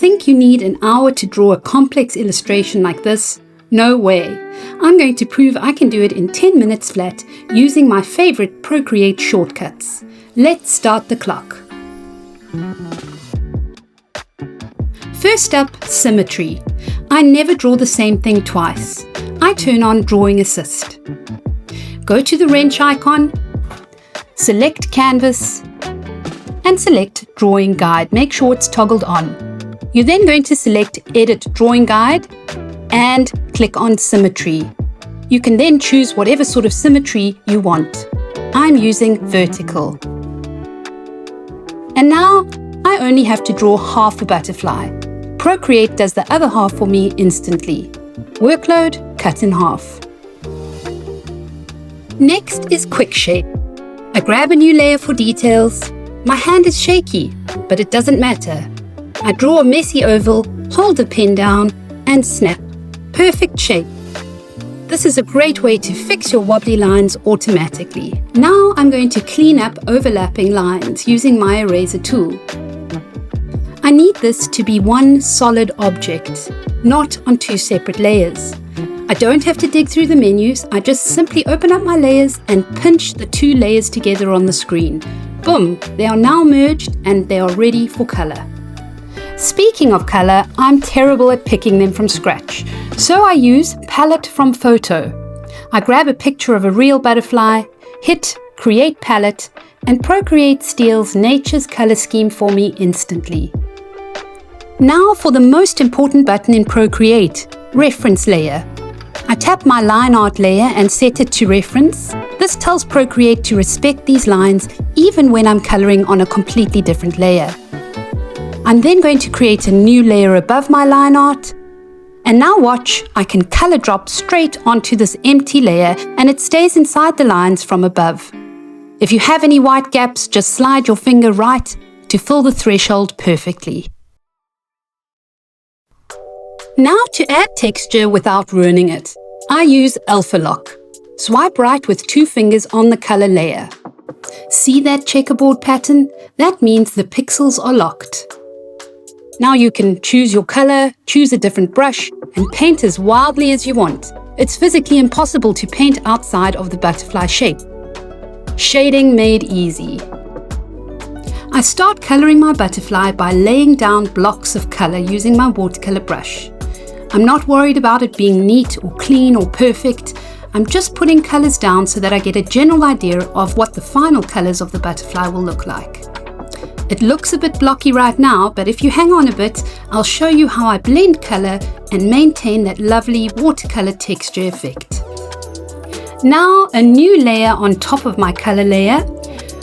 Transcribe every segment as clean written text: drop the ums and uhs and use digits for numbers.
Think you need an hour to draw a complex illustration like this? No way. I'm going to prove I can do it in 10 minutes flat using my favorite Procreate shortcuts. Let's start the clock. First up, Symmetry. I never draw the same thing twice. I turn on Drawing Assist. Go to the wrench icon, select Canvas, and select Drawing Guide. Make sure it's toggled on. You're then going to select Edit Drawing Guide and click on Symmetry. You can then choose whatever sort of symmetry you want. I'm using vertical. And now I only have to draw half a butterfly. Procreate does the other half for me instantly. Workload cut in half. Next is QuickShape. I grab a new layer for details. My hand is shaky, but it doesn't matter. I draw a messy oval, hold the pen down, and snap. Perfect shape. This is a great way to fix your wobbly lines automatically. Now I'm going to clean up overlapping lines using my eraser tool. I need this to be one solid object, not on two separate layers. I don't have to dig through the menus, I just simply open up my layers and pinch the two layers together on the screen. Boom, they are now merged and they are ready for color. Speaking of color, I'm terrible at picking them from scratch, so I use Palette from Photo. I grab a picture of a real butterfly, hit Create Palette, and Procreate steals nature's color scheme for me instantly. Now for the most important button in Procreate, Reference Layer. I tap my line art layer and set it to reference. This tells Procreate to respect these lines even when I'm coloring on a completely different layer. I'm then going to create a new layer above my line art. And now watch, I can color drop straight onto this empty layer and it stays inside the lines from above. If you have any white gaps, just slide your finger right to fill the threshold perfectly. Now to add texture without ruining it, I use Alpha Lock. Swipe right with two fingers on the color layer. See that checkerboard pattern? That means the pixels are locked. Now you can choose your color, choose a different brush, and paint as wildly as you want. It's physically impossible to paint outside of the butterfly shape. Shading made easy. I start coloring my butterfly by laying down blocks of color using my watercolor brush. I'm not worried about it being neat or clean or perfect. I'm just putting colors down so that I get a general idea of what the final colors of the butterfly will look like. It looks a bit blocky right now, but if you hang on a bit, I'll show you how I blend color and maintain that lovely watercolor texture effect. Now a new layer on top of my color layer.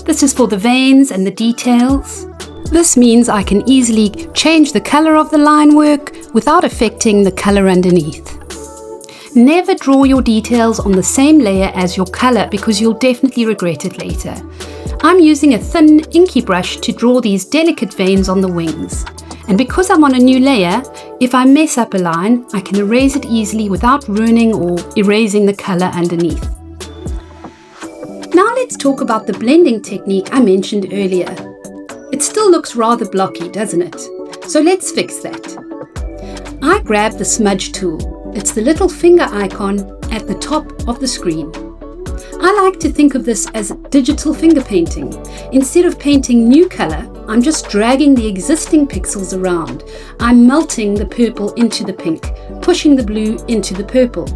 This is for the veins and the details. This means I can easily change the color of the line work without affecting the color underneath. Never draw your details on the same layer as your color because you'll definitely regret it later. I'm using a thin inky brush to draw these delicate veins on the wings. And because I'm on a new layer, if I mess up a line, I can erase it easily without ruining or erasing the color underneath. Now let's talk about the blending technique I mentioned earlier. It still looks rather blocky, doesn't it? So let's fix that. I grab the smudge tool. It's the little finger icon at the top of the screen. I like to think of this as digital finger painting. Instead of painting new color, I'm just dragging the existing pixels around. I'm melting the purple into the pink, pushing the blue into the purple.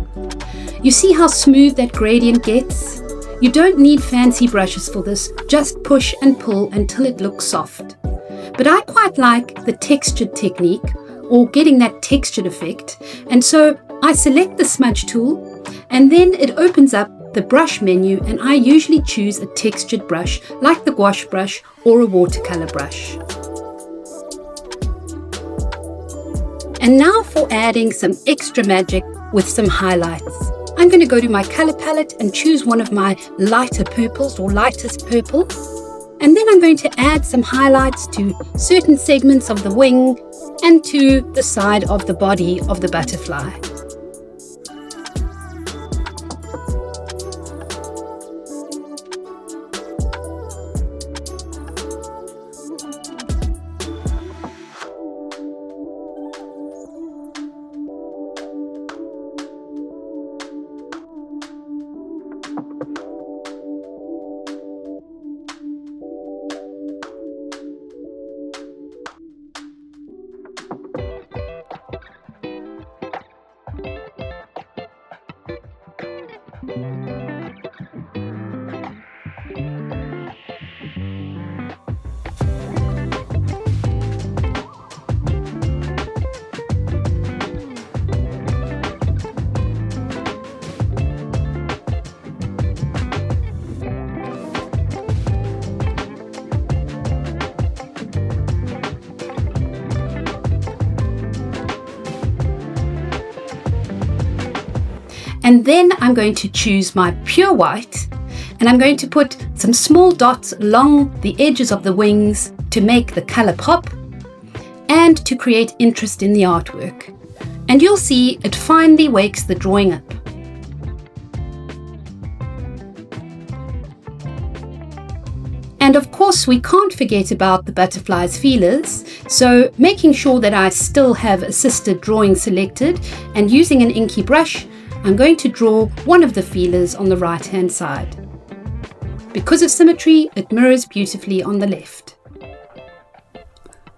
You see how smooth that gradient gets? You don't need fancy brushes for this, just push and pull until it looks soft. But I quite like the textured technique, or getting that textured effect, and so I select the smudge tool, and then it opens up the brush menu, and I usually choose a textured brush like the gouache brush or a watercolor brush. And now for adding some extra magic with some highlights. I'm going to go to my color palette and choose one of my lighter purples or lightest purple. And then I'm going to add some highlights to certain segments of the wing and to the side of the body of the butterfly. And then I'm going to choose my pure white, and I'm going to put some small dots along the edges of the wings to make the color pop and to create interest in the artwork. And you'll see it finally wakes the drawing up. And of course, we can't forget about the butterfly's feelers, so making sure that I still have assisted drawing selected, and using an inky brush, I'm going to draw one of the feelers on the right-hand side. Because of symmetry, it mirrors beautifully on the left.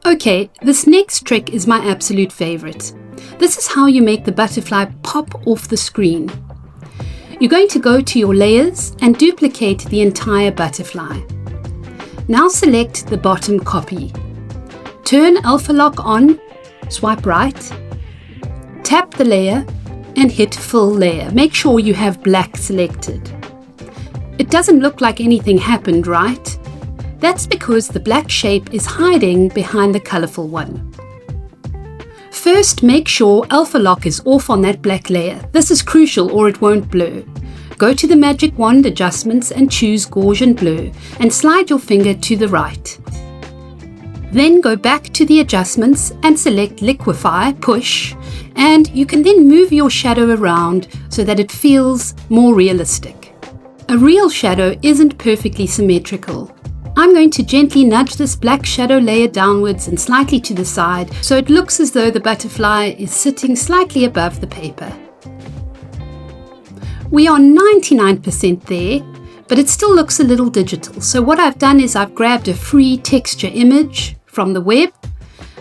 Okay, this next trick is my absolute favorite. This is how you make the butterfly pop off the screen. You're going to go to your layers and duplicate the entire butterfly. Now select the bottom copy. Turn Alpha Lock on, swipe right, tap the layer and hit Fill Layer. Make sure you have black selected. It doesn't look like anything happened, right? That's because the black shape is hiding behind the colorful one. First, make sure Alpha Lock is off on that black layer. This is crucial or it won't blur. Go to the magic wand adjustments and choose Gaussian Blur and slide your finger to the right. Then go back to the adjustments and select Liquify, Push, and you can then move your shadow around so that it feels more realistic. A real shadow isn't perfectly symmetrical. I'm going to gently nudge this black shadow layer downwards and slightly to the side so it looks as though the butterfly is sitting slightly above the paper. We are 99% there, but it still looks a little digital. So what I've done is I've grabbed a free texture image from the web.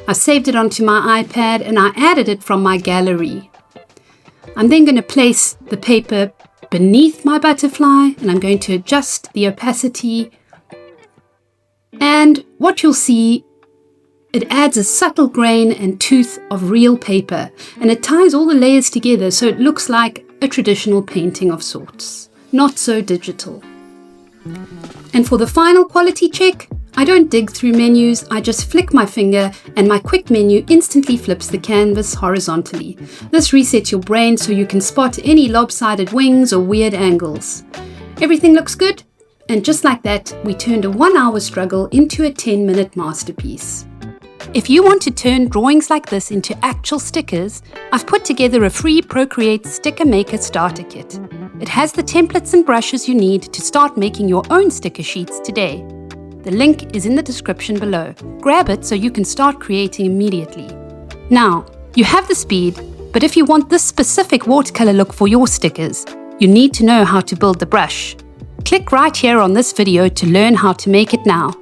I saved it onto my iPad and I added it from my gallery. I'm then going to place the paper beneath my butterfly and I'm going to adjust the opacity. And what you'll see, it adds a subtle grain and tooth of real paper, and it ties all the layers together so it looks like a traditional painting of sorts, not so digital. And for the final quality check, I don't dig through menus, I just flick my finger and my quick menu instantly flips the canvas horizontally. This resets your brain so you can spot any lopsided wings or weird angles. Everything looks good, and just like that, we turned a 1-hour struggle into a 10-minute masterpiece. If you want to turn drawings like this into actual stickers, I've put together a free Procreate Sticker Maker Starter Kit. It has the templates and brushes you need to start making your own sticker sheets today. The link is in the description below. Grab it so you can start creating immediately. Now, you have the speed, but if you want this specific watercolor look for your stickers, you need to know how to build the brush. Click right here on this video to learn how to make it now.